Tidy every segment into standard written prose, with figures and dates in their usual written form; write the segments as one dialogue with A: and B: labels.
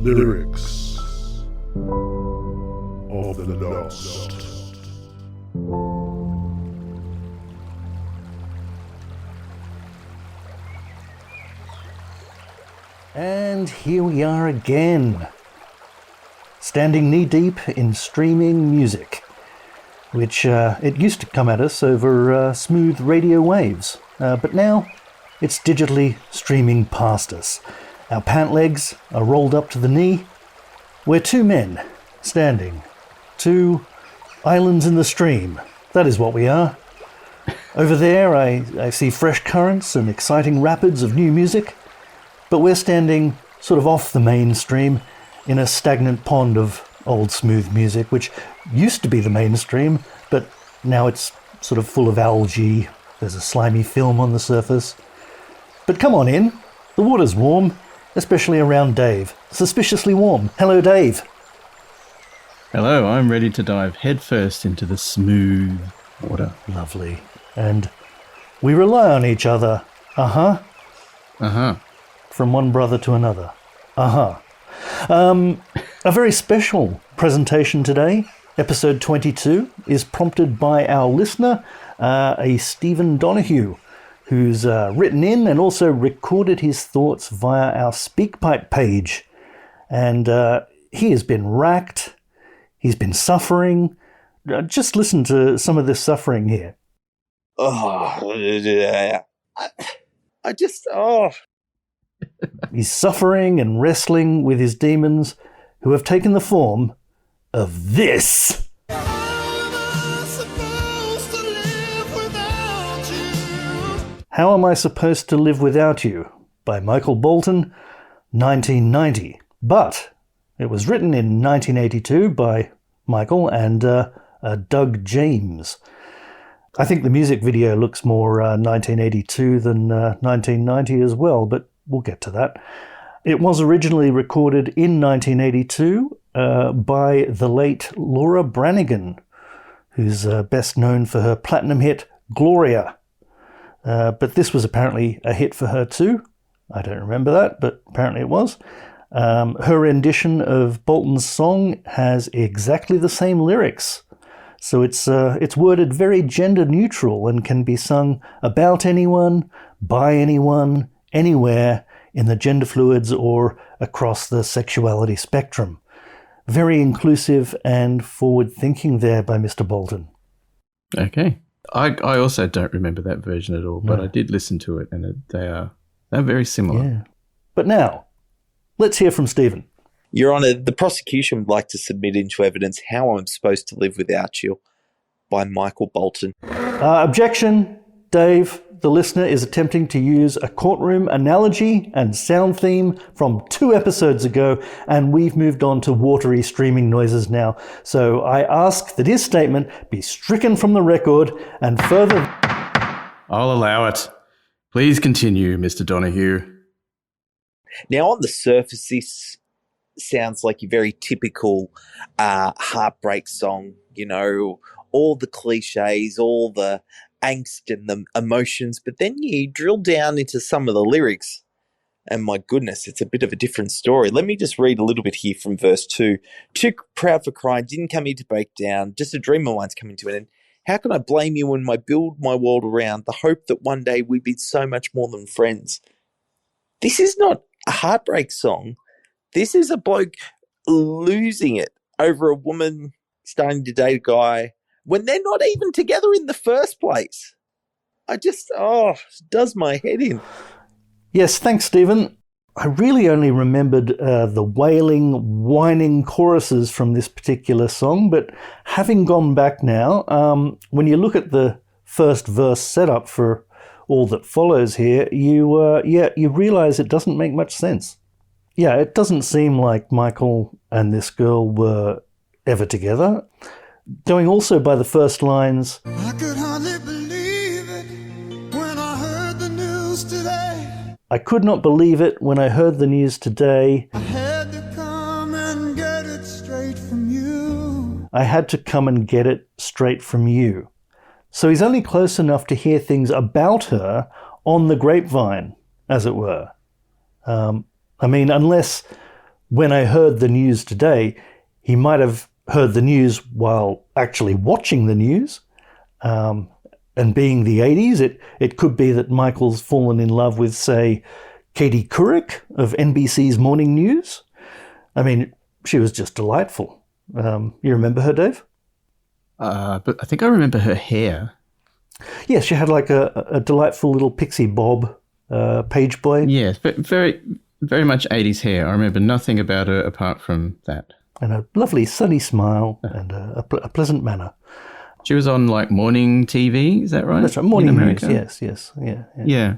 A: Lyrics of the Lost.
B: And here we are again, standing knee-deep in streaming music, which it used to come at us over smooth radio waves, but now it's digitally streaming past us. Our pant legs are rolled up to the knee. We're two men standing, two islands in the stream. That is what we are. Over there I see fresh currents and exciting rapids of new music. But we're standing sort of off the mainstream in a stagnant pond of old smooth music, which used to be the mainstream, but now it's sort of full of algae. There's a slimy film on the surface. But come on in. The water's warm, especially around Dave. Suspiciously warm. Hello, Dave.
C: Hello, I'm ready to dive headfirst into the smooth water.
B: Lovely. And we rely on each other. Uh-huh.
C: Uh-huh.
B: From one brother to another. A very special presentation today. Episode 22 is prompted by our listener, a Stephen Donohue, who's written in and also recorded his thoughts via our SpeakPipe page. And he has been racked. He's been suffering. Just listen to some of this suffering here. He's suffering and wrestling with his demons, who have taken the form of this. How Am I Supposed to Live Without You? By Michael Bolton, 1990. But it was written in 1982 by Michael and Doug James. I think the music video looks more 1982 than 1990 as well, but we'll get to that. It was originally recorded in 1982 by the late Laura Branigan, who's best known for her platinum hit Gloria. But this was apparently a hit for her too. I don't remember that, but apparently it was. Her rendition of Bolton's song has exactly the same lyrics. So it's worded very gender neutral and can be sung about anyone, by anyone, anywhere in the gender fluids or across the sexuality spectrum. Very inclusive and forward-thinking there by Mr. Bolton.
C: Okay. I also don't remember that version at all, but I did listen to it, and they're very similar.
B: Yeah. But now, let's hear from Stephen.
D: Your Honour, the prosecution would like to submit into evidence How I'm Supposed to Live Without You by Michael Bolton.
B: Objection, Dave. The listener is attempting to use a courtroom analogy and sound theme from 2 episodes ago, and we've moved on to watery streaming noises now. So I ask that his statement be stricken from the record and further...
C: I'll allow it. Please continue, Mr. Donohue.
D: Now, on the surface, this sounds like a very typical heartbreak song. You know, all the cliches, all the angst and the emotions, but then you drill down into some of the lyrics, and my goodness, it's a bit of a different story. Let me just read a little bit here from verse 2. Too proud for crying, didn't come here to break down, just a dream of mine's coming to an end. How can I blame you when I build my world around the hope that one day we'd be so much more than friends? This is not a heartbreak song. This is a bloke losing it over a woman starting to date a guy when they're not even together in the first place. It does my head in.
B: Yes, thanks, Stephen. I really only remembered the wailing, whining choruses from this particular song, but having gone back now, when you look at the first verse setup for all that follows here, you realise it doesn't make much sense. Yeah, it doesn't seem like Michael and this girl were ever together. Going also by the first lines, I could hardly believe it when I heard the news today. I could not believe it when I heard the news today. I had to come and get it straight from you. I had to come and get it straight from you. So he's only close enough to hear things about her on the grapevine, as it were. Unless when I heard the news today, he might have heard the news while actually watching the news. And being the 80s, it could be that Michael's fallen in love with, say, Katie Couric of NBC's Morning News. I mean, she was just delightful. You remember her, Dave?
C: But I think I remember her hair.
B: Yes, she had like a delightful little pixie bob page boy.
C: Yes, but very, very much 80s hair. I remember nothing about her apart from that.
B: And a lovely sunny smile and a pleasant manner.
C: She was on like morning TV, is that right?
B: That's right, morning news, yes. Yeah.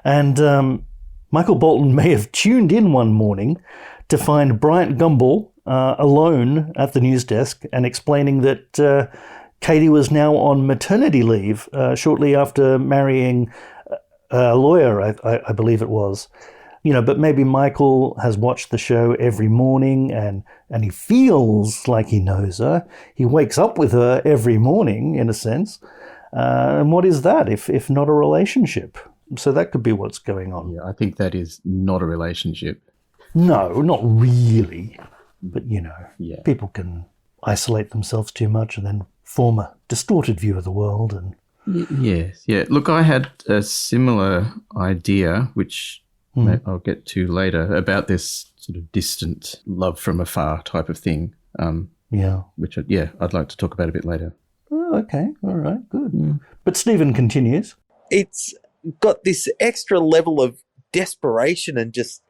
B: And Michael Bolton may have tuned in one morning to find Bryant Gumbel alone at the news desk and explaining that Katie was now on maternity leave shortly after marrying a lawyer, I believe it was. You know, but maybe Michael has watched the show every morning and he feels like he knows her. He wakes up with her every morning, in a sense. And what is that if not a relationship? So that could be what's going on.
C: Yeah, I think that is not a relationship.
B: No, not really. But, people can isolate themselves too much and then form a distorted view of the world. And
C: Yes, yeah. Look, I had a similar idea, which I'll get to later, about this sort of distant love from afar type of thing. Which, I'd like to talk about a bit later.
B: Oh, okay. All right, good. Yeah. But Stephen continues.
D: It's got this extra level of desperation and just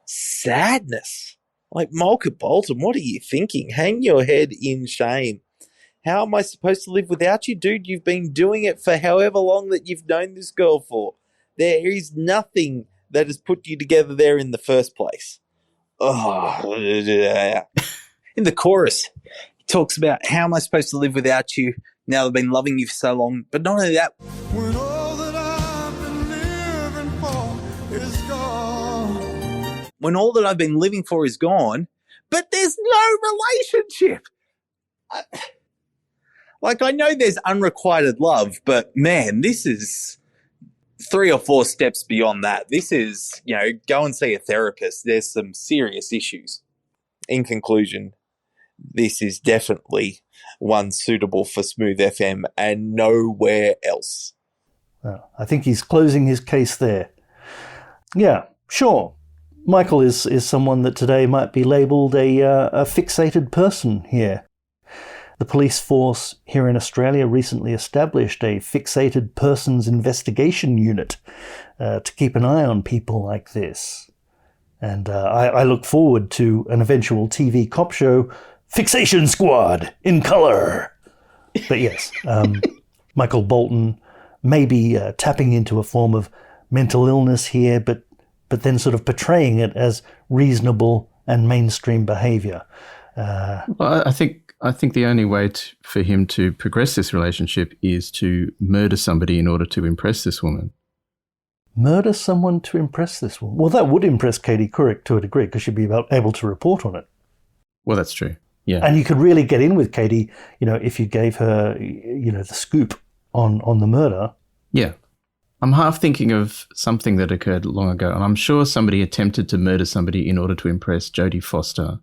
D: sadness. Like, Michael Bolton, what are you thinking? Hang your head in shame. How am I supposed to live without you? Dude, you've been doing it for however long that you've known this girl for. There is nothing that has put you together there in the first place. Oh, in the chorus, he talks about how am I supposed to live without you now that I've been loving you for so long. But not only that, when all that I've been living for is gone. When all that I've been living for is gone, but there's no relationship. I know there's unrequited love, but man, this is 3 or 4 steps beyond that. This is, go and see a therapist. There's some serious issues. In conclusion, this is definitely one suitable for Smooth FM and nowhere else.
B: Well, I think he's closing his case there. Yeah, sure. Michael is someone that today might be labelled a fixated person here. The police force here in Australia recently established a Fixated Persons investigation unit to keep an eye on people like this. And I look forward to an eventual TV cop show, Fixation Squad, in colour. But yes, Michael Bolton may be tapping into a form of mental illness here, but then sort of portraying it as reasonable and mainstream behaviour.
C: Well, I think the only way for him to progress this relationship is to murder somebody in order to impress this woman.
B: Murder someone to impress this woman? Well, that would impress Katie Couric to a degree because she'd be able to report on it.
C: Well, that's true. Yeah.
B: And you could really get in with Katie, if you gave her, the scoop on the murder.
C: Yeah. I'm half thinking of something that occurred long ago, and I'm sure somebody attempted to murder somebody in order to impress Jodie Foster.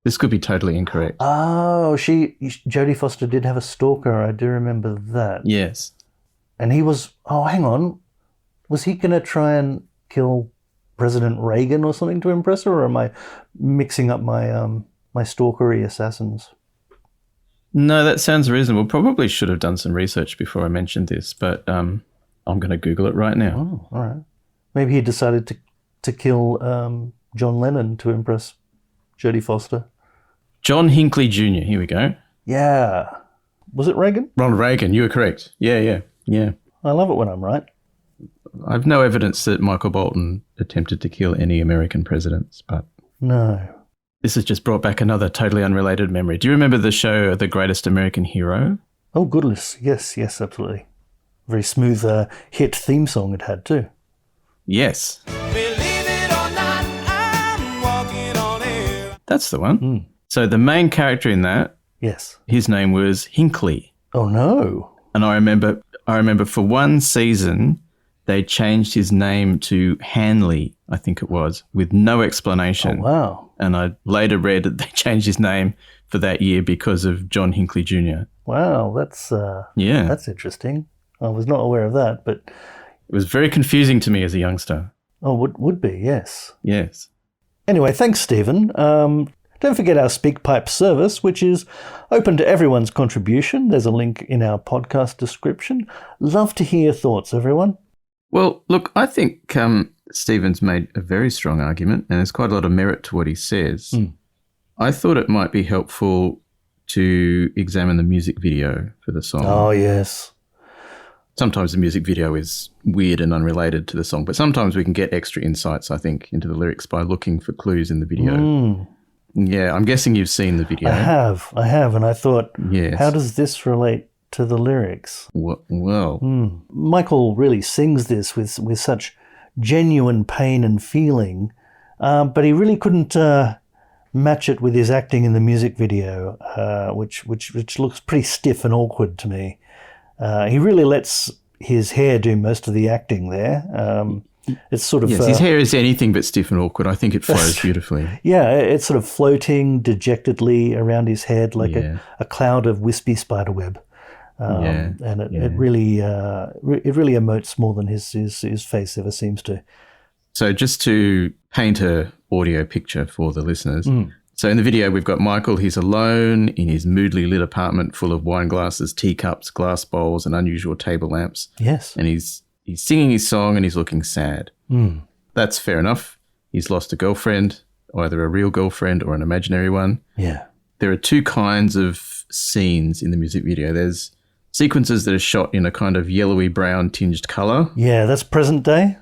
C: This could be totally incorrect.
B: Oh, Jodie Foster did have a stalker. I do remember that.
C: Yes.
B: And he was, hang on. Was he going to try and kill President Reagan or something to impress her, or am I mixing up my my stalkery assassins?
C: No, that sounds reasonable. Probably should have done some research before I mentioned this, but I'm going to Google it right now.
B: Oh, all right. Maybe he decided to kill John Lennon to impress Jodie Foster.
C: John Hinckley Jr. Here we go.
B: Yeah. Was it Reagan?
C: Ronald Reagan. You were correct. Yeah.
B: I love it when I'm right.
C: I've no evidence that Michael Bolton attempted to kill any American presidents, but...
B: No.
C: This has just brought back another totally unrelated memory. Do you remember the show The Greatest American Hero?
B: Oh, goodness. Yes, absolutely. Very smooth hit theme song it had too.
C: Yes.
E: Believe it or not, I'm walking on air.
C: That's the one.
B: Mm.
C: So the main character in that,
B: yes,
C: his name was Hinckley.
B: Oh, no.
C: And I remember for one season, they changed his name to Hanley, I think it was, with no explanation.
B: Oh, wow.
C: And I later read that they changed his name for that year because of John Hinckley Jr.
B: Wow, that's interesting. I was not aware of that, but
C: it was very confusing to me as a youngster.
B: Oh, would be, yes.
C: Yes.
B: Anyway, thanks, Stephen. Don't forget our SpeakPipe service, which is open to everyone's contribution. There's a link in our podcast description. Love to hear your thoughts, everyone.
C: Well, look, I think Stephen's made a very strong argument, and there's quite a lot of merit to what he says. I thought it might be helpful to examine the music video for the song.
B: Oh, yes.
C: Sometimes the music video is weird and unrelated to the song, but sometimes we can get extra insights, I think, into the lyrics by looking for clues in the video. Yeah, I'm guessing you've seen the video.
B: I have, and I thought,
C: yes.
B: How does this relate to the lyrics?
C: Well.
B: Michael really sings this with such genuine pain and feeling, but he really couldn't match it with his acting in the music video, which looks pretty stiff and awkward to me. He really lets his hair do most of the acting there. It's sort of...
C: Yes, his hair is anything but stiff and awkward. I think it flows beautifully.
B: Yeah, it's sort of floating dejectedly around his head like a cloud of wispy spiderweb. And it really emotes more than his face ever seems to. So
C: just to paint a audio picture for the listeners. So in the video, we've got Michael. He's alone in his moodily lit apartment full of wine glasses, teacups, glass bowls, and unusual table lamps.
B: Yes.
C: And he's singing his song and he's looking sad. That's fair enough. He's lost a girlfriend, either a real girlfriend or an imaginary one.
B: Yeah.
C: There are two kinds of scenes in the music video. There's sequences that are shot in a kind of yellowy brown tinged colour.
B: Yeah, that's present day?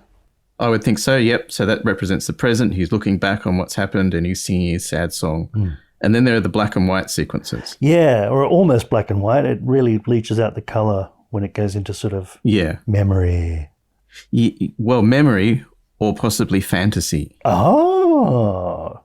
C: I would think so, yep. So that represents the present. He's looking back on what's happened and he's singing his sad song. And then there are the black and white sequences.
B: Yeah, or almost black and white. It really bleaches out the colour when it goes into sort of memory.
C: Well, memory or possibly fantasy.
B: Oh.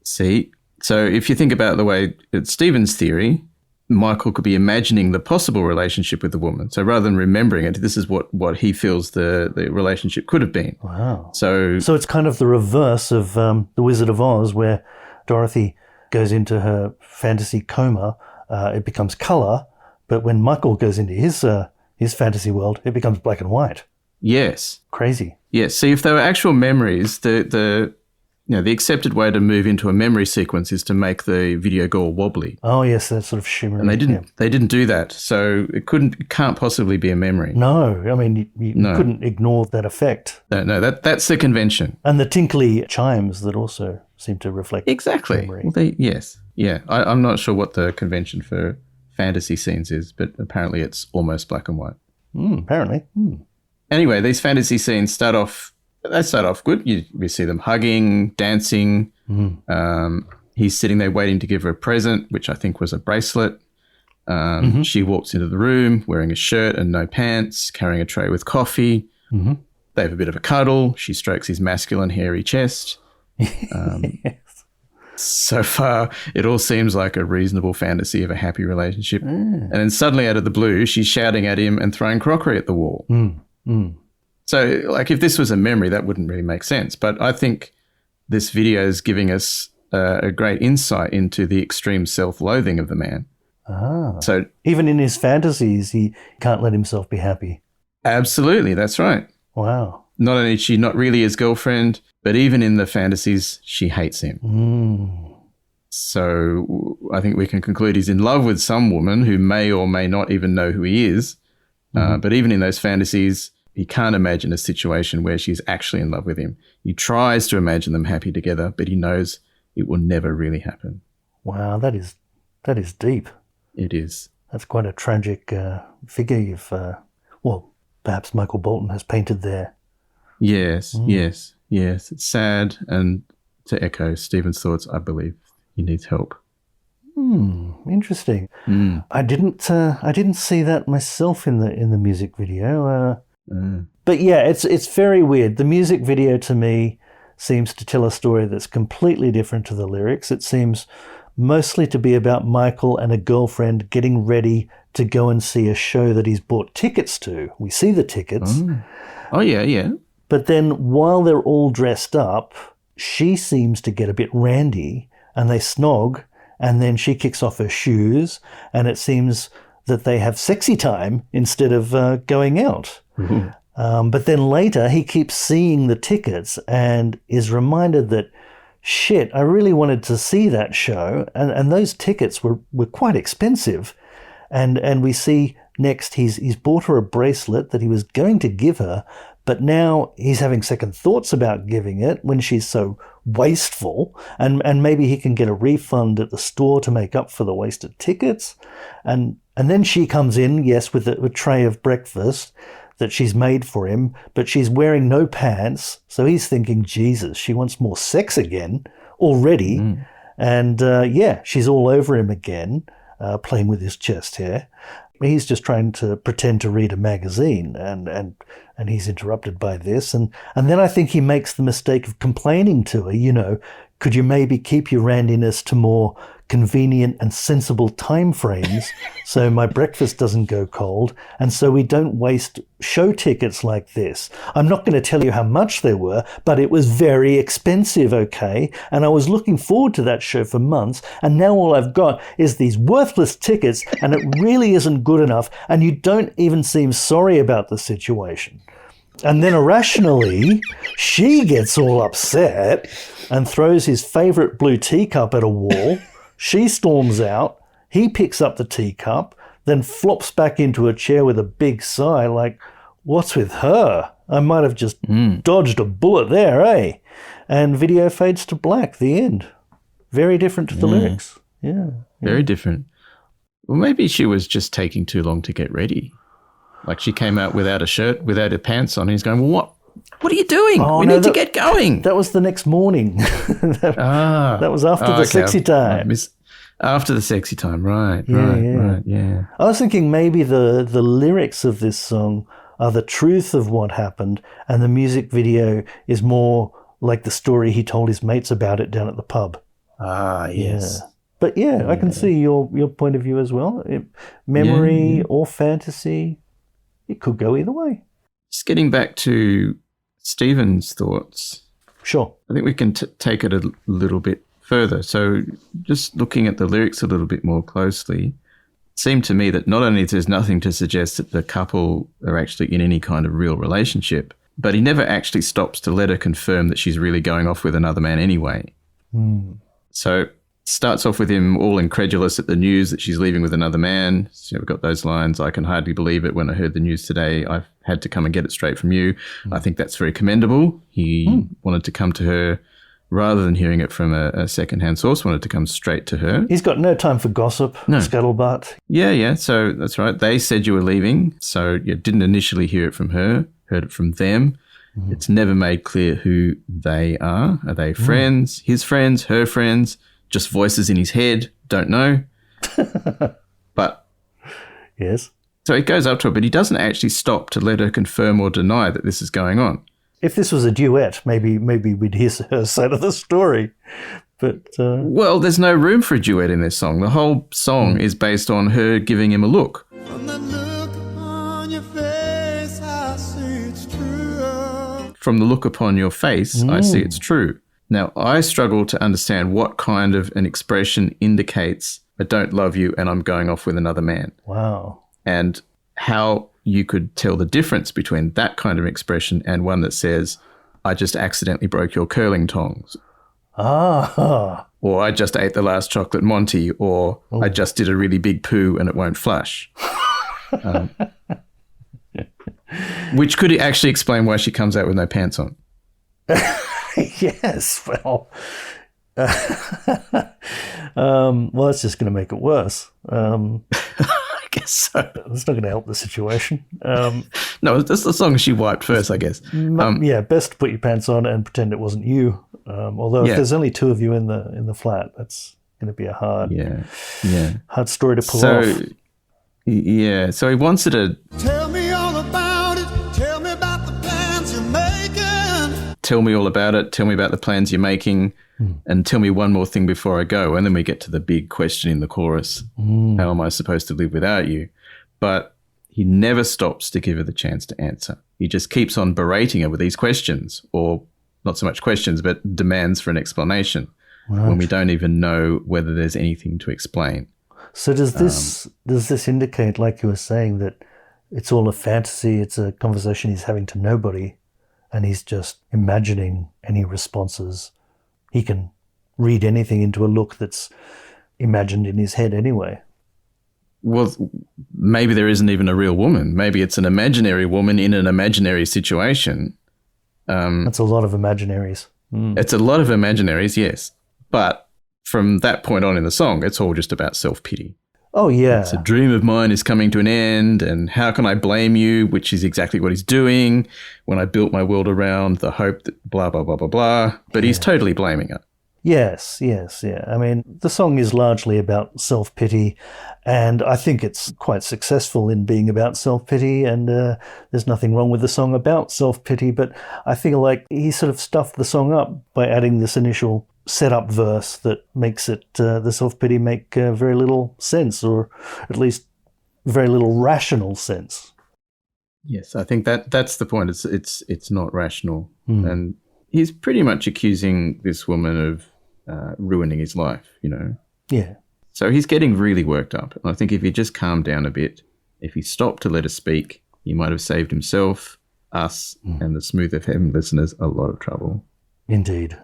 C: See? So if you think about the way it's Stephen's theory, Michael could be imagining the possible relationship with the woman. So rather than remembering it, this is what he feels the relationship could have been.
B: Wow.
C: So
B: it's kind of the reverse of The Wizard of Oz, where Dorothy goes into her fantasy coma. It becomes colour, but when Michael goes into his fantasy world, it becomes black and white.
C: Yes.
B: Crazy.
C: Yes. See, if they were actual memories, the accepted way to move into a memory sequence is to make the video go all wobbly.
B: Oh yes, that sort of shimmering.
C: And they didn't do that, so it can't possibly be a memory.
B: No, I mean you couldn't ignore that effect.
C: No, that's the convention.
B: And the tinkly chimes that also seem to reflect
C: exactly.
B: memory.
C: Well, yes, yeah. I'm not sure what the convention for fantasy scenes is, but apparently it's almost black and white.
B: Apparently.
C: Anyway, these fantasy scenes start off good. We see them hugging, dancing. He's sitting there waiting to give her a present, which I think was a bracelet. She walks into the room wearing a shirt and no pants, carrying a tray with coffee. They have a bit of a cuddle. She strokes his masculine, hairy chest.
B: Yes.
C: So far, it all seems like a reasonable fantasy of a happy relationship. And then suddenly, out of the blue, she's shouting at him and throwing crockery at the wall. So, like, if this was a memory, that wouldn't really make sense. But I think this video is giving us a great insight into the extreme self-loathing of the man. So
B: even in his fantasies, he can't let himself be happy.
C: Absolutely, that's right.
B: Wow.
C: Not only is she not really his girlfriend, but even in the fantasies, she hates him. So I think we can conclude he's in love with some woman who may or may not even know who he is. But even in those fantasies, he can't imagine a situation where she's actually in love with him. He tries to imagine them happy together, but he knows it will never really happen.
B: Wow, that is deep.
C: It is.
B: That's quite a tragic figure you've, perhaps Michael Bolton has painted there.
C: Yes. It's sad, and to echo Stephen's thoughts, I believe he needs help.
B: Interesting. I didn't see that myself in the music video. But yeah, it's very weird. The music video to me seems to tell a story that's completely different to the lyrics. It seems mostly to be about Michael and a girlfriend getting ready to go and see a show that he's bought tickets to. We see the tickets.
C: Oh, yeah.
B: But then while they're all dressed up, she seems to get a bit randy and they snog, and then she kicks off her shoes, and it seems that they have sexy time instead of going out. But then later he keeps seeing the tickets and is reminded that, shit, I really wanted to see that show, and those tickets were quite expensive. And we see next he's bought her a bracelet that he was going to give her, but now he's having second thoughts about giving it when she's so wasteful, and maybe he can get a refund at the store to make up for the wasted tickets. And then she comes in, yes, with a tray of breakfast that she's made for him, but she's wearing no pants. So he's thinking, Jesus, she wants more sex again already. And she's all over him again, playing with his chest hair. He's just trying to pretend to read a magazine, and he's interrupted by this. And then I think he makes the mistake of complaining to her, could you maybe keep your randiness to more convenient and sensible time frames so my breakfast doesn't go cold and so we don't waste show tickets like this. I'm not going to tell you how much they were, but it was very expensive, okay? And I was looking forward to that show for months, and now all I've got is these worthless tickets, and it really isn't good enough, and you don't even seem sorry about the situation. And then irrationally, she gets all upset and throws his favourite blue teacup at a wall. She storms out. He picks up the teacup, then flops back into a chair with a big sigh like, what's with her? I might have just dodged a bullet there, eh? And video fades to black, the end. Very different to the lyrics. Yeah.
C: Very different. Well, maybe she was just taking too long to get ready. Like she came out without a shirt, without her pants on, and he's going, well, what are you doing? We need to get going.
B: That was the next morning. that was after the sexy time.
C: After the sexy time, right.
B: I was thinking maybe the lyrics of this song are the truth of what happened, and the music video is more like the story he told his mates about it down at the pub.
C: Yes.
B: Yeah. But I can see your point of view as well. Memory or fantasy, it could go either way.
C: Just getting back to Stephen's thoughts.
B: Sure.
C: I think we can take it a little bit further. So just looking at the lyrics a little bit more closely, it seemed to me that not only there's nothing to suggest that the couple are actually in any kind of real relationship, but he never actually stops to let her confirm that she's really going off with another man anyway. So starts off with him all incredulous at the news that she's leaving with another man. So we've got those lines, I can hardly believe it when I heard the news today. I've had to come and get it straight from you. I think that's very commendable. He wanted to come to her rather than hearing it from a second-hand source, wanted to come straight to her.
B: He's got no time for gossip, scuttlebutt.
C: Yeah, so that's right. They said you were leaving, so you didn't initially hear it from her, heard it from them. It's never made clear who they are. Are they friends, his friends, her friends? Just voices in his head, don't know. But
B: yes.
C: So he goes up to her, but he doesn't actually stop to let her confirm or deny that this is going on.
B: If this was a duet, maybe we'd hear her side of the story. But
C: well, there's no room for a duet in this song. The whole song is based on her giving him a look.
E: From the look on your face, I see it's true.
C: From the look upon your face, I see it's true. Now, I struggle to understand what kind of an expression indicates I don't love you and I'm going off with another man.
B: Wow.
C: And how you could tell the difference between that kind of expression and one that says, I just accidentally broke your curling tongs. Or I just ate the last chocolate Monty, or I just did a really big poo and it won't flush. Which could actually explain why she comes out with no pants on.
B: Yes, well, well, that's just going to make it worse.
C: I guess so.
B: It's not going to help the situation.
C: No, that's the song she wiped first, I guess.
B: Best to put your pants on and pretend it wasn't you. Although if there's only two of you in the flat, that's going to be a hard story to pull off.
C: Yeah, so he wants her to
E: Tell me all about it. Tell me about the plans you're making.
C: tell me all about it. Tell me about the plans you're making, and tell me one more thing before I go. And then we get to the big question in the chorus: How am I supposed to live without you? but he never stops to give her the chance to answer. He just keeps on berating her with these questions, or not so much questions, but demands for an explanation when we don't even know whether there's anything to explain.
B: So does this indicate, like you were saying, that it's all a fantasy, it's a conversation he's having to nobody, and he's just imagining any responses? He can read anything into a look that's imagined in his head anyway.
C: Well, maybe there isn't even a real woman. Maybe it's an imaginary woman in an imaginary situation.
B: That's a lot of imaginaries.
C: It's a lot of imaginaries, yes. But from that point on in the song, it's all just about self-pity.
B: Oh, yeah.
C: It's a dream of mine is coming to an end, and how can I blame you, which is exactly what he's doing when I built my world around the hope that blah, blah, blah, blah, blah. But he's totally blaming her.
B: Yes. I mean, the song is largely about self-pity, and I think it's quite successful in being about self-pity, and there's nothing wrong with the song about self-pity, but I feel like he sort of stuffed the song up by adding this initial setup verse that makes it, the self-pity, make very little sense, or at least very little rational sense.
C: Yes, I think that's the point. It's not rational. And he's pretty much accusing this woman of ruining his life, you know.
B: Yeah.
C: So he's getting really worked up. I think if he just calmed down a bit, if he stopped to let her speak, he might have saved himself, us, and the Smooth FM listeners a lot of trouble.
B: Indeed.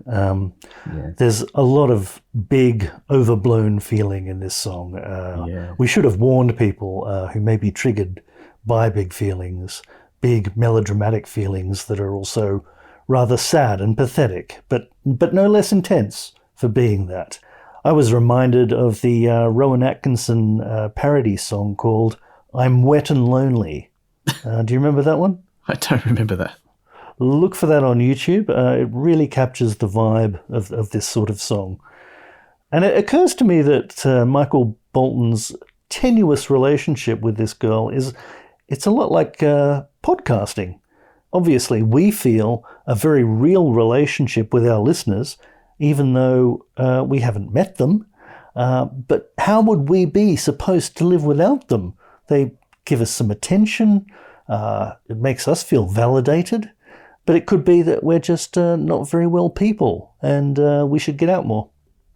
B: There's a lot of big, overblown feeling in this song. We should have warned people who may be triggered by big feelings, big melodramatic feelings that are also rather sad and pathetic, but no less intense for being that. I was reminded of the Rowan Atkinson parody song called I'm Wet and Lonely. Do you remember that one?
C: I don't remember that.
B: Look for that on YouTube. It really captures the vibe of this sort of song. And it occurs to me that Michael Bolton's tenuous relationship with this girl it's a lot like podcasting. Obviously, we feel a very real relationship with our listeners, even though we haven't met them. But how would we be supposed to live without them? They give us some attention. It makes us feel validated. But it could be that we're just not very well people, and we should get out more.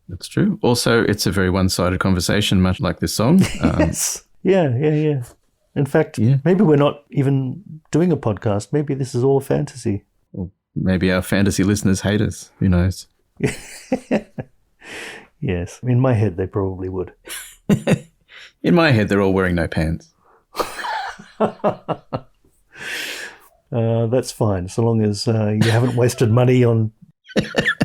C: That's true. Also, it's a very one-sided conversation, much like this song.
B: Yes. Yeah. In fact, maybe we're not even doing a podcast. Maybe this is all a fantasy.
C: Or maybe our fantasy listeners hate us. Who knows?
B: Yes. In my head, they probably would.
C: In my head, they're all wearing no pants.
B: That's fine, so long as you haven't wasted money on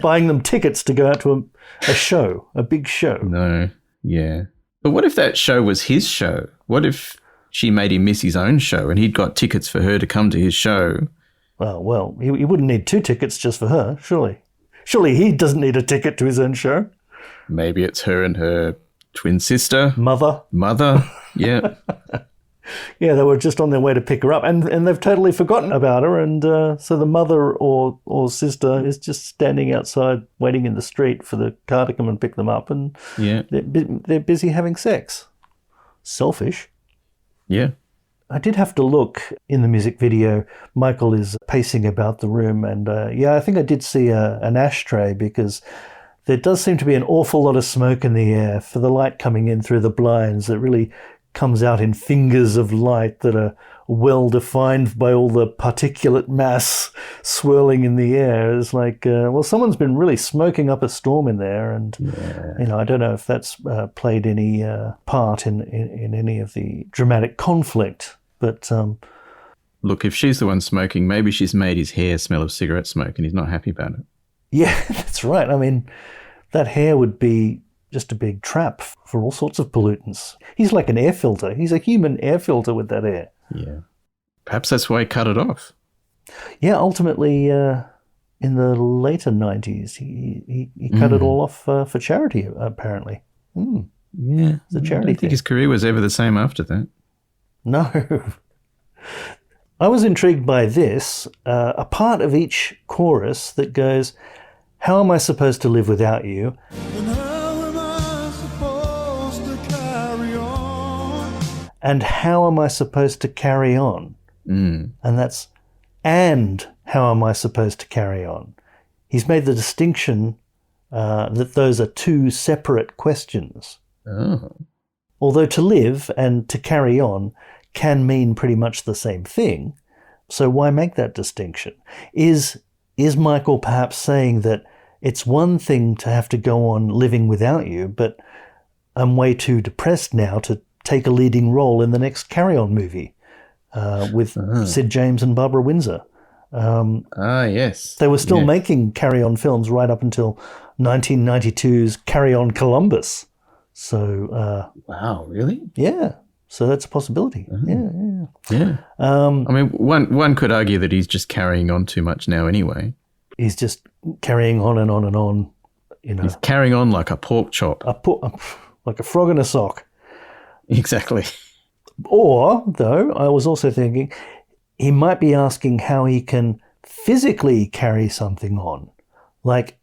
B: buying them tickets to go out to a show, a big show.
C: No, yeah. But what if that show was his show? What if she made him miss his own show and he'd got tickets for her to come to his show?
B: Well, he wouldn't need 2 tickets just for her, surely. Surely he doesn't need a ticket to his own show.
C: Maybe it's her and her twin sister.
B: Mother,
C: yeah.
B: Yeah, they were just on their way to pick her up, and they've totally forgotten about her, and so the mother or sister is just standing outside waiting in the street for the car to come and pick them up, and they're busy having sex. Selfish.
C: Yeah.
B: I did have to look in the music video. Michael is pacing about the room, and I think I did see an ashtray, because there does seem to be an awful lot of smoke in the air for the light coming in through the blinds. It really comes out in fingers of light that are well defined by all the particulate mass swirling in the air. It's like, someone's been really smoking up a storm in there, and I don't know if that's played any part in any of the dramatic conflict. But
C: look, if she's the one smoking, maybe she's made his hair smell of cigarette smoke, and he's not happy about it.
B: Yeah, that's right. I mean, that hair would be just a big trap for all sorts of pollutants. He's like an air filter. He's a human air filter with that hair.
C: Yeah. Perhaps that's why he cut it off.
B: Yeah, ultimately, in the later 90s, he cut it all off for charity, apparently.
C: Yeah.
B: It's a charity
C: I don't think his career was ever the same after that.
B: No. I was intrigued by this, a part of each chorus that goes, "How am I supposed to live without you?" and how am I supposed to carry on? And that's, and how am I supposed to carry on? He's made the distinction that those are two separate questions.
C: Oh.
B: Although to live and to carry on can mean pretty much the same thing. So why make that distinction? Is Michael perhaps saying that it's one thing to have to go on living without you, but I'm way too depressed now to take a leading role in the next Carry On movie with Sid James and Barbara Windsor?
C: Yes.
B: They were still making Carry On films right up until 1992's Carry On Columbus. So
C: wow, really?
B: Yeah. So that's a possibility.
C: Yeah. I mean, one could argue that he's just carrying on too much now anyway.
B: He's just carrying on and on and on.
C: He's carrying on like a pork chop.
B: Like a frog in a sock.
C: Exactly.
B: Or, though, I was also thinking he might be asking how he can physically carry something on. Like,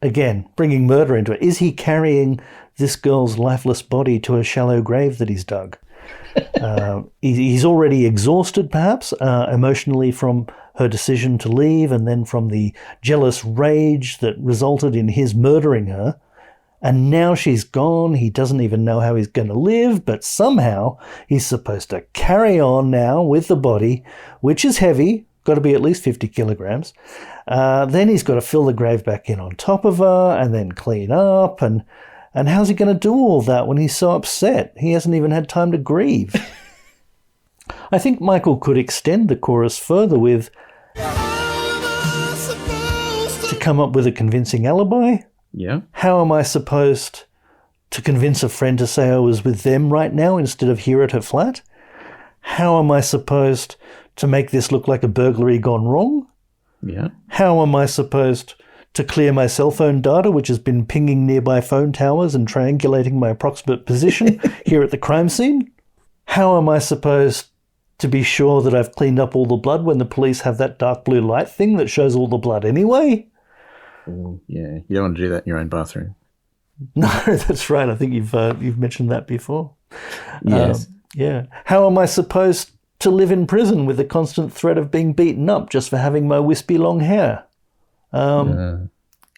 B: again, bringing murder into it. Is he carrying this girl's lifeless body to a shallow grave that he's dug? He's already exhausted, perhaps, emotionally from her decision to leave and then from the jealous rage that resulted in his murdering her. And now she's gone. He doesn't even know how he's going to live, but somehow he's supposed to carry on now with the body, which is heavy, got to be at least 50 kilograms. Then he's got to fill the grave back in on top of her and then clean up. And how's he going to do all that when he's so upset? He hasn't even had time to grieve. I think Michael could extend the chorus further with to come up with a convincing alibi.
C: Yeah.
B: How am I supposed to convince a friend to say I was with them right now instead of here at her flat? How am I supposed to make this look like a burglary gone wrong?
C: Yeah.
B: How am I supposed to clear my cell phone data, which has been pinging nearby phone towers and triangulating my approximate position here at the crime scene? How am I supposed to be sure that I've cleaned up all the blood when the police have that dark blue light thing that shows all the blood anyway?
C: Yeah, you don't want to do that in your own bathroom.
B: No, that's right. I think you've mentioned that before.
C: Yes.
B: Yeah. How am I supposed to live in prison with the constant threat of being beaten up just for having my wispy long hair?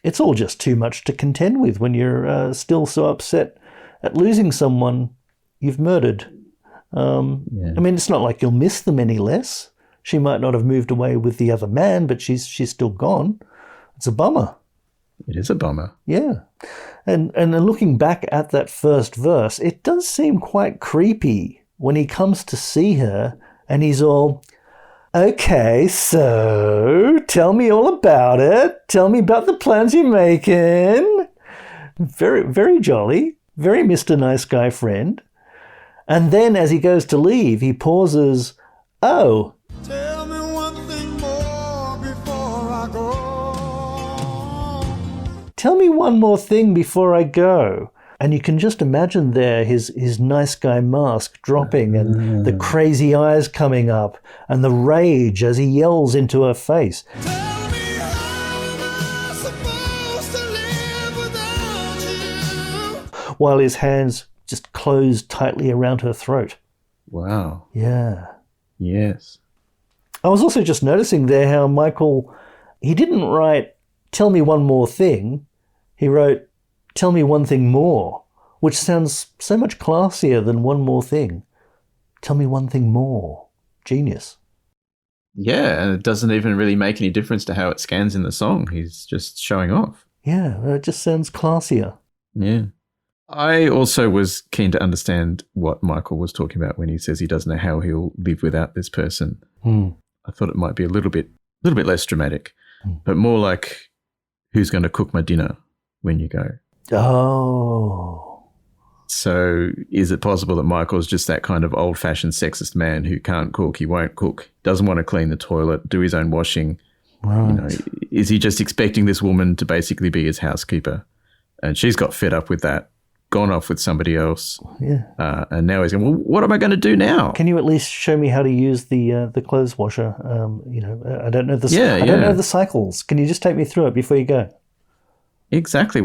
B: It's all just too much to contend with when you're still so upset at losing someone you've murdered. I mean, it's not like you'll miss them any less. She might not have moved away with the other man, but she's still gone. It's a bummer.
C: It is a bummer.
B: Yeah. And looking back at that first verse, it does seem quite creepy when he comes to see her and he's all, okay, so tell me all about it. Tell me about the plans you're making. Very, very jolly. Very Mr. Nice Guy friend. And then as he goes to leave, he pauses, oh.
E: Tell me one thing more before I go.
B: Tell me one more thing before I go. And you can just imagine there his nice guy mask dropping and the crazy eyes coming up and the rage as he yells into her face.
E: Tell me how am I supposed to live without you?
B: While his hands just close tightly around her throat.
C: Wow.
B: Yeah.
C: Yes.
B: I was also just noticing there how Michael, he didn't write, tell me one more thing. He wrote, tell me one thing more, which sounds so much classier than one more thing. Tell me one thing more. Genius.
C: Yeah, and it doesn't even really make any difference to how it scans in the song. He's just showing off.
B: Yeah, it just sounds classier.
C: Yeah. I also was keen to understand what Michael was talking about when he says he doesn't know how he'll live without this person. I thought it might be a little bit less dramatic, but more like, who's going to cook my dinner when you go?
B: Oh.
C: So is it possible that Michael's just that kind of old-fashioned sexist man who can't cook, he won't cook, doesn't want to clean the toilet, do his own washing?
B: Right.
C: You know, is he just expecting this woman to basically be his housekeeper? And she's got fed up with that, gone off with somebody else.
B: Yeah.
C: And now he's going, well, what am I going to do now?
B: Can you at least show me how to use the clothes washer? I don't know I don't know the cycles. Can you just take me through it before you go?
C: Exactly.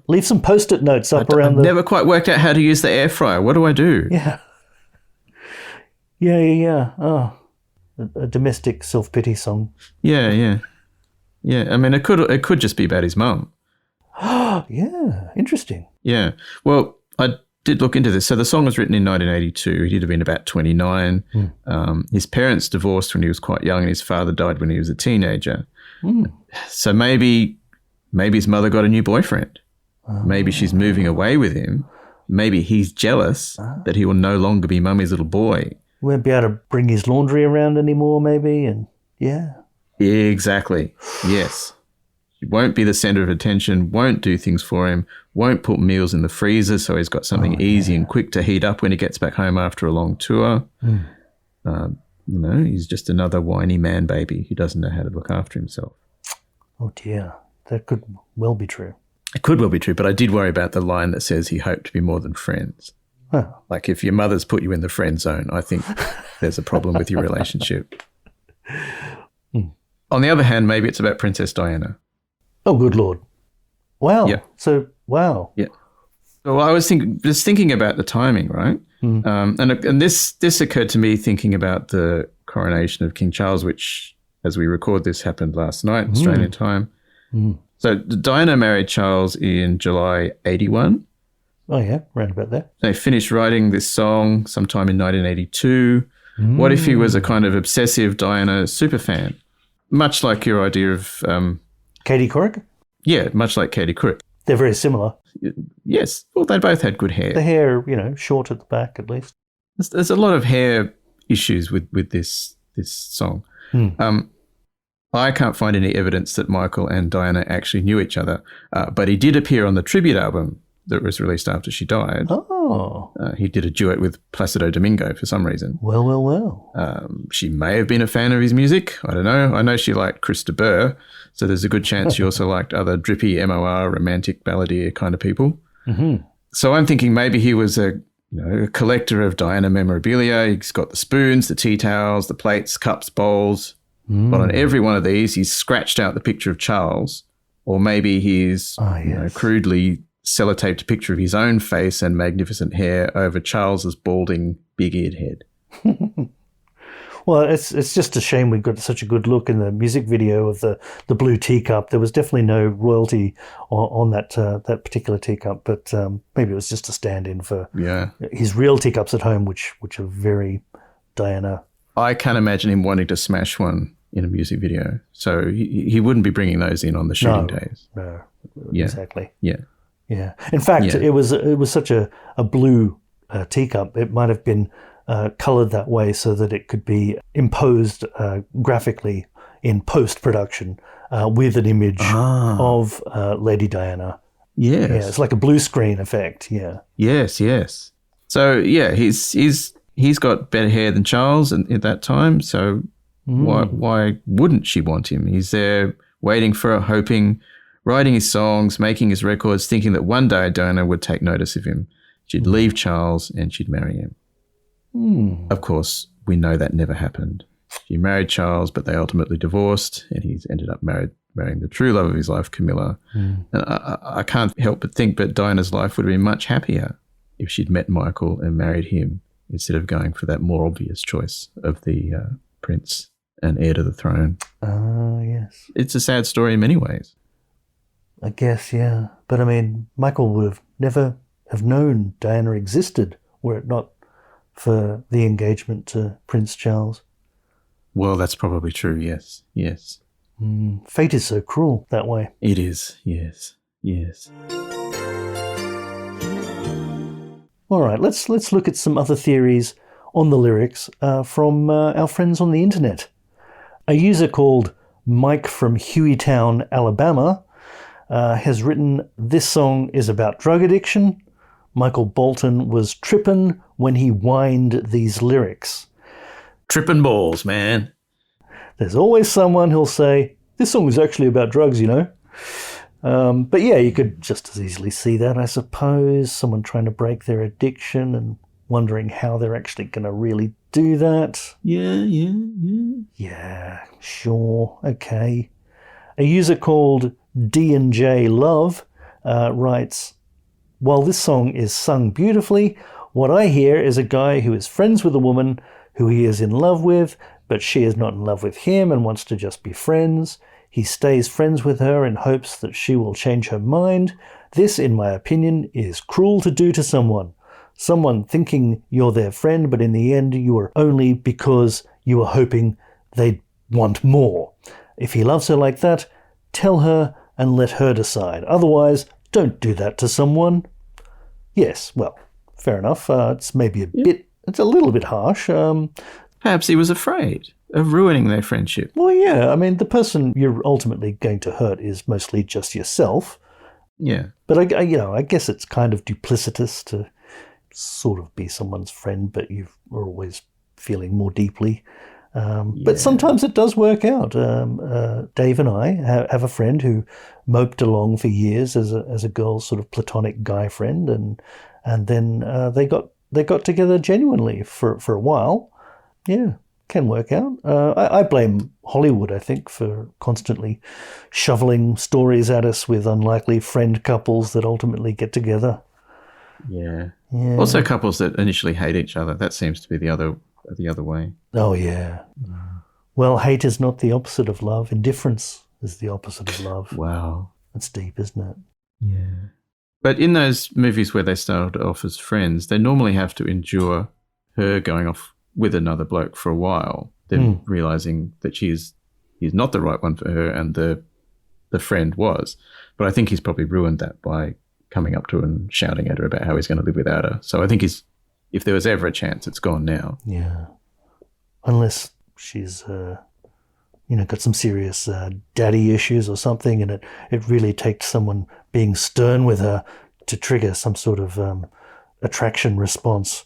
B: Leave some Post-it notes up around
C: I've never quite worked out how to use the air fryer. What do I do?
B: Yeah. Yeah. Oh, a domestic self-pity song.
C: Yeah. I mean, it could just be about his mum.
B: Yeah, interesting.
C: Yeah. Well, I did look into this. So the song was written in 1982. He'd have been about 29. His parents divorced when he was quite young, and his father died when he was a teenager. So maybe his mother got a new boyfriend. Maybe she's moving away with him. Maybe he's jealous that he will no longer be mummy's little boy.
B: He won't be able to bring his laundry around anymore, maybe, and yeah.
C: Exactly. Yes. She won't be the centre of attention, won't do things for him, won't put meals in the freezer so he's got something easy and quick to heat up when he gets back home after a long tour. He's just another whiny man baby who doesn't know how to look after himself.
B: Oh dear, that could well be true.
C: It could well be true, but I did worry about the line that says he hoped to be more than friends.
B: Oh.
C: Like if your mother's put you in the friend zone, I think there's a problem with your relationship. On the other hand, maybe it's about Princess Diana.
B: Oh, good Lord. Wow.
C: Yeah.
B: So, wow.
C: Yeah. So I was thinking about the timing, right? And this occurred to me thinking about the coronation of King Charles, which, as we record this, happened last night, Australian time. So Diana married Charles in July 81.
B: Oh, yeah, round about there.
C: They finished writing this song sometime in 1982. What if he was a kind of obsessive Diana superfan? Much like your idea of...
B: Katie Couric?
C: Yeah, much like Katie Couric.
B: They're very similar.
C: Yes. Well, they both had good hair.
B: The hair, short at the back at least.
C: There's a lot of hair issues with this song. I can't find any evidence that Michael and Diana actually knew each other, but he did appear on the tribute album that was released after she died.
B: Oh.
C: He did a duet with Placido Domingo for some reason.
B: Well.
C: She may have been a fan of his music. I don't know. I know she liked Chris de Burgh, so there's a good chance she also liked other drippy MOR, romantic balladeer kind of people. So I'm thinking maybe he was a collector of Diana memorabilia. He's got the spoons, the tea towels, the plates, cups, bowls. But on every one of these, he's scratched out the picture of Charles, or maybe he's crudely sellotaped a picture of his own face and magnificent hair over Charles's balding, big-eared head.
B: Well, it's just a shame we got such a good look in the music video of the blue teacup. There was definitely no royalty on that particular teacup, but maybe it was just a stand-in for his real teacups at home, which are very Diana.
C: I can't imagine him wanting to smash one in a music video, so he wouldn't be bringing those in on the shooting days.
B: No, exactly.
C: Yeah.
B: In fact, it was such a blue teacup. It might have been coloured that way so that it could be imposed graphically in post-production with an image of Lady Diana.
C: Yes.
B: Yeah, it's like a blue screen effect. Yeah.
C: Yes. So he's got better hair than Charles at that time. So why wouldn't she want him? He's there waiting for her, hoping, writing his songs, making his records, thinking that one day Diana would take notice of him. She'd leave Charles and she'd marry him. Of course, we know that never happened. She married Charles, but they ultimately divorced, and he's ended up marrying the true love of his life, Camilla. And I can't help but think that Diana's life would have been much happier if she'd met Michael and married him instead of going for that more obvious choice of the prince and heir to the throne.
B: Yes.
C: It's a sad story in many ways.
B: I guess, yeah. But I mean, Michael would have never have known Diana existed were it not for the engagement to Prince Charles.
C: Well, that's probably true, yes.
B: Fate is so cruel that way.
C: It is, yes.
B: All right, let's look at some other theories on the lyrics from our friends on the internet. A user called Mike from Hueytown, Alabama, has written, "This song is about drug addiction. Michael Bolton was trippin' when he whined these lyrics."
C: Trippin' balls, man.
B: There's always someone who'll say, this song is actually about drugs, But yeah, you could just as easily see that, I suppose. Someone trying to break their addiction and wondering how they're actually going to really do that. Yeah, sure, okay. A user called D&J Love writes, "While this song is sung beautifully, what I hear is a guy who is friends with a woman who he is in love with, but she is not in love with him and wants to just be friends. He stays friends with her in hopes that she will change her mind. This, in my opinion, is cruel to do to someone. Someone thinking you're their friend, but in the end you are only because you are hoping they'd want more. If he loves her like that, tell her and let her decide. Otherwise, don't do that to someone. Yes, well, fair enough. It's maybe it's a little bit harsh.
C: Perhaps he was afraid of ruining their friendship.
B: Well, yeah, I mean, the person you're ultimately going to hurt is mostly just yourself.
C: Yeah.
B: But, I guess it's kind of duplicitous to sort of be someone's friend, but you are always feeling more deeply. But sometimes it does work out. Dave and I have a friend who moped along for years as a girl's sort of platonic guy friend, and then they got together genuinely for a while. Yeah, can work out. I blame Hollywood, I think, for constantly shoveling stories at us with unlikely friend couples that ultimately get together.
C: Yeah. Also couples that initially hate each other. That seems to be the other way.
B: Oh, yeah. Well, hate is not the opposite of love. Indifference is the opposite of love.
C: Wow.
B: That's deep, isn't it?
C: Yeah. But in those movies where they start off as friends, they normally have to endure her going off with another bloke for a while, then realizing that he's not the right one for her and the friend was. But I think he's probably ruined that by coming up to her and shouting at her about how he's going to live without her. So I think if there was ever a chance, it's gone now.
B: Yeah. Unless she's, got some serious daddy issues or something, and it really takes someone being stern with her to trigger some sort of attraction response.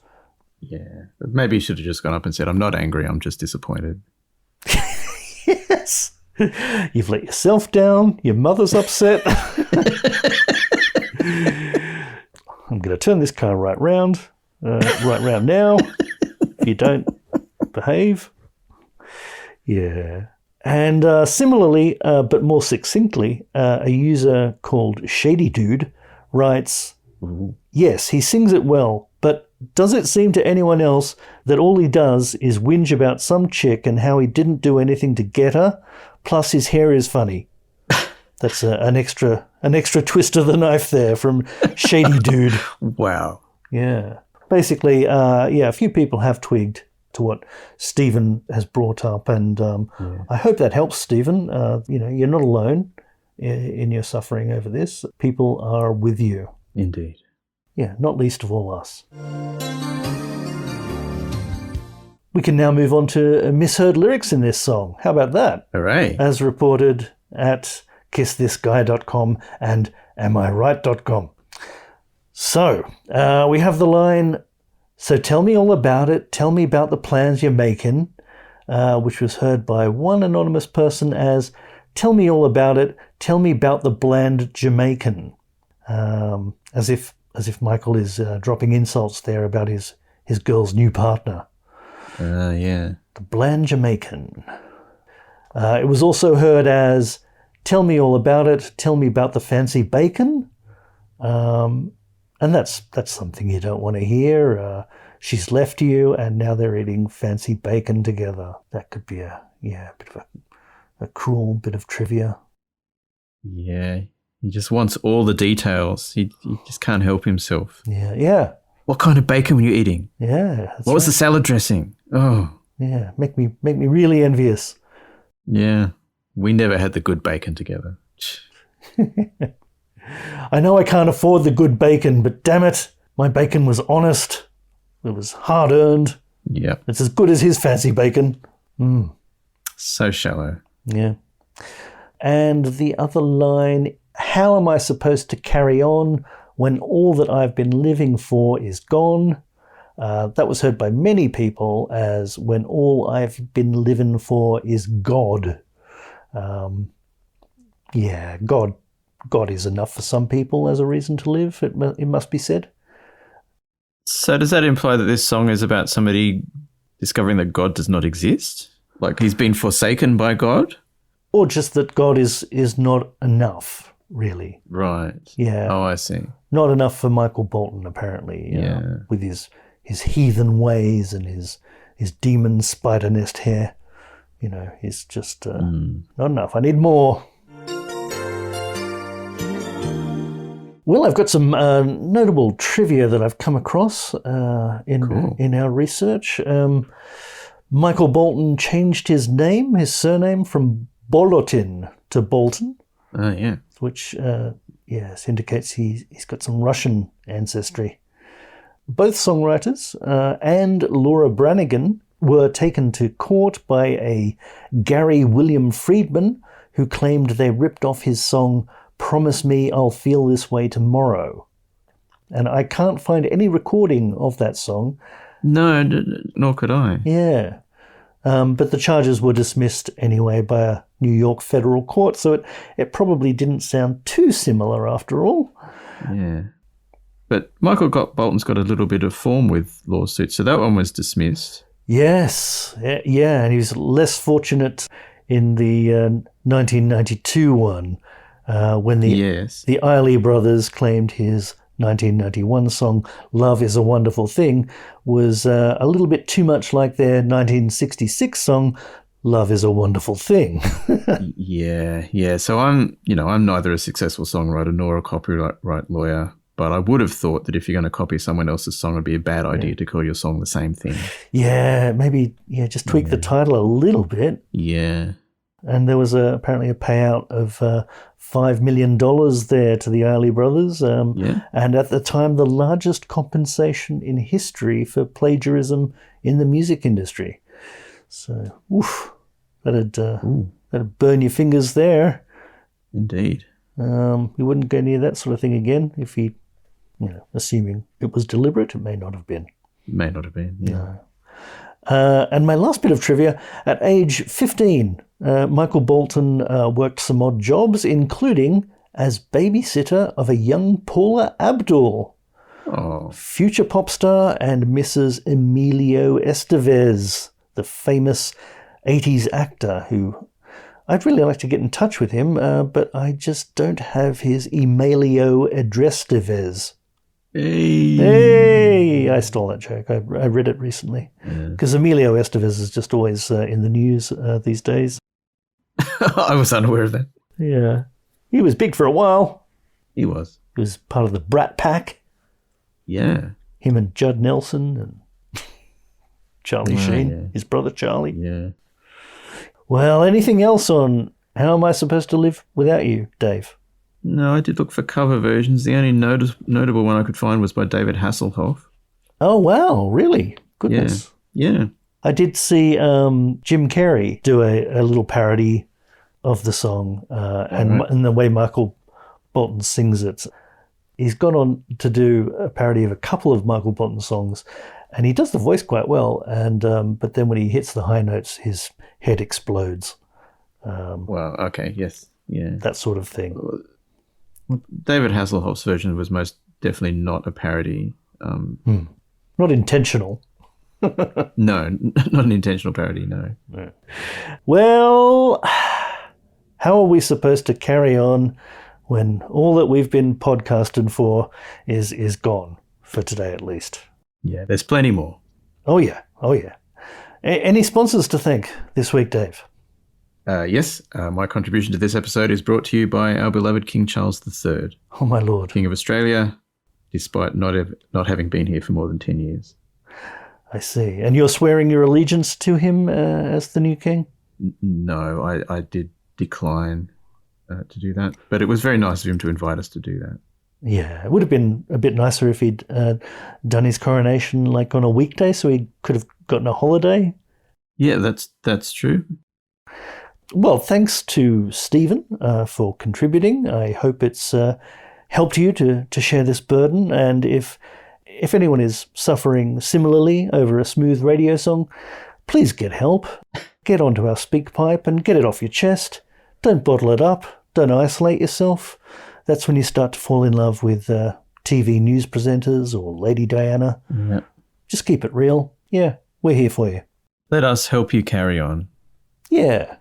C: Yeah. But maybe you should have just gone up and said, I'm not angry, I'm just disappointed.
B: Yes. You've let yourself down. Your mother's upset. I'm going to turn this car right round now. If you don't behave. Yeah. And similarly, but more succinctly, a user called Shady Dude writes, yes, he sings it well, but does it seem to anyone else that all he does is whinge about some chick and how he didn't do anything to get her? Plus his hair is funny. That's an extra twist of the knife there from Shady Dude.
C: Wow.
B: Yeah. Basically, a few people have twigged to what Stephen has brought up, and I hope that helps, Stephen. You're not alone in your suffering over this. People are with you.
C: Indeed.
B: Yeah, not least of all us. We can now move on to misheard lyrics in this song. How about that?
C: Hooray.
B: As reported at kissthisguy.com and amiright.com. So, we have the line, so tell me all about it, tell me about the plans you're making, which was heard by one anonymous person as, tell me all about it, tell me about the bland Jamaican. As if Michael is dropping insults there about his girl's new partner.
C: Yeah.
B: The bland Jamaican. It was also heard as, tell me all about it, tell me about the fancy bacon. And that's something you don't want to hear. She's left you and now they're eating fancy bacon together. That could be a bit of a cruel bit of trivia.
C: Yeah. He just wants all the details. He just can't help himself.
B: Yeah.
C: What kind of bacon were you eating?
B: Yeah.
C: What was the salad dressing? Oh.
B: Yeah. Make me really envious.
C: Yeah. We never had the good bacon together.
B: I know I can't afford the good bacon, but damn it, my bacon was honest. It was hard-earned.
C: Yep.
B: It's as good as his fancy bacon.
C: So shallow.
B: Yeah. And the other line, how am I supposed to carry on when all that I've been living for is gone? That was heard by many people as when all I've been living for is God. God is enough for some people as a reason to live, it must be said.
C: So does that imply that this song is about somebody discovering that God does not exist? Like he's been forsaken by God?
B: Or just that God is not enough, really.
C: Right.
B: Yeah.
C: Oh, I see.
B: Not enough for Michael Bolton, apparently.
C: Yeah.
B: With his heathen ways and his his demon spider nest hair. You know, is just not enough. I need more. Well, I've got some notable trivia that I've come across in our research. Michael Bolton changed his surname from Bolotin to Bolton.
C: Oh, yeah.
B: Which, indicates he's got some Russian ancestry. Both songwriters and Laura Branigan were taken to court by a Gary William Friedman who claimed they ripped off his song Promise Me I'll Feel This Way Tomorrow. And I can't find any recording of that song.
C: No, nor could I.
B: Yeah. But the charges were dismissed anyway by a New York federal court, so it probably didn't sound too similar after all.
C: Yeah. But Michael Bolton's got a little bit of form with lawsuits, so that one was dismissed.
B: Yes. Yeah, and he was less fortunate in the 1992 one when the Isley brothers claimed his 1991 song Love is a Wonderful Thing was a little bit too much like their 1966 song Love is a Wonderful Thing.
C: Yeah. So I'm neither a successful songwriter nor a copyright lawyer, but I would have thought that if you're going to copy someone else's song, it'd be a bad idea to call your song the same thing.
B: Yeah, maybe just tweak the title a little bit.
C: Yeah.
B: And there was apparently a payout of $5 million there to the Isley brothers. And at the time, the largest compensation in history for plagiarism in the music industry. So, that'd burn your fingers there.
C: Indeed.
B: You wouldn't go near that sort of thing again if he, assuming it was deliberate. It may not have been.
C: May not have been, yeah.
B: No. And my last bit of trivia, at age 15, Michael Bolton worked some odd jobs, including as babysitter of a young Paula Abdul, future pop star and Mrs. Emilio Estevez, the famous 80s actor who I'd really like to get in touch with him, but I just don't have his Emilio Estevez. Hey! I stole that joke. I read it recently. Because Emilio Estevez is just always in the news these days.
C: I was unaware of that.
B: Yeah. He was big for a while.
C: He was.
B: He was part of the Brat Pack.
C: Yeah.
B: Him and Judd Nelson and Charlie Sheen, his brother Charlie.
C: Yeah.
B: Well, anything else on How Am I Supposed to Live Without You, Dave?
C: No, I did look for cover versions. The only notable one I could find was by David Hasselhoff.
B: Oh, wow. Really? Goodness.
C: Yeah.
B: I did see Jim Carrey do a little parody of the song and the way Michael Bolton sings it. He's gone on to do a parody of a couple of Michael Bolton songs, and he does the voice quite well. And but then when he hits the high notes, his head explodes.
C: Well, okay, yes. Yeah.
B: That sort of thing.
C: David Hasselhoff's version was most definitely not a parody.
B: Not intentional.
C: No, not an intentional parody, no.
B: Well, how are we supposed to carry on when all that we've been podcasting for is gone, for today at least?
C: Yeah, there's plenty more.
B: Oh, yeah. Any sponsors to thank this week, Dave?
C: Yes, my contribution to this episode is brought to you by our beloved King Charles III.
B: Oh, my Lord.
C: King of Australia, despite not having been here for more than 10 years.
B: I see. And you're swearing your allegiance to him as the new king?
C: No, I did decline to do that. But it was very nice of him to invite us to do that.
B: Yeah, it would have been a bit nicer if he'd done his coronation like on a weekday so he could have gotten a holiday.
C: Yeah, that's true.
B: Well, thanks to Stephen for contributing. I hope it's helped you to share this burden. And if anyone is suffering similarly over a smooth radio song, please get help. Get onto our SpeakPipe and get it off your chest. Don't bottle it up. Don't isolate yourself. That's when you start to fall in love with TV news presenters or Lady Diana.
C: Yeah.
B: Just keep it real. Yeah, we're here for you.
C: Let us help you carry on.
B: Yeah.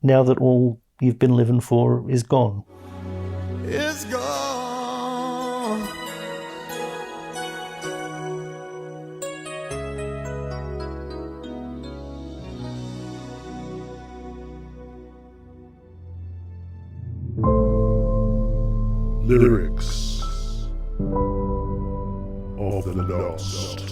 B: Now that all you've been living for is gone.
E: It's gone.
A: Lyrics of the Lost.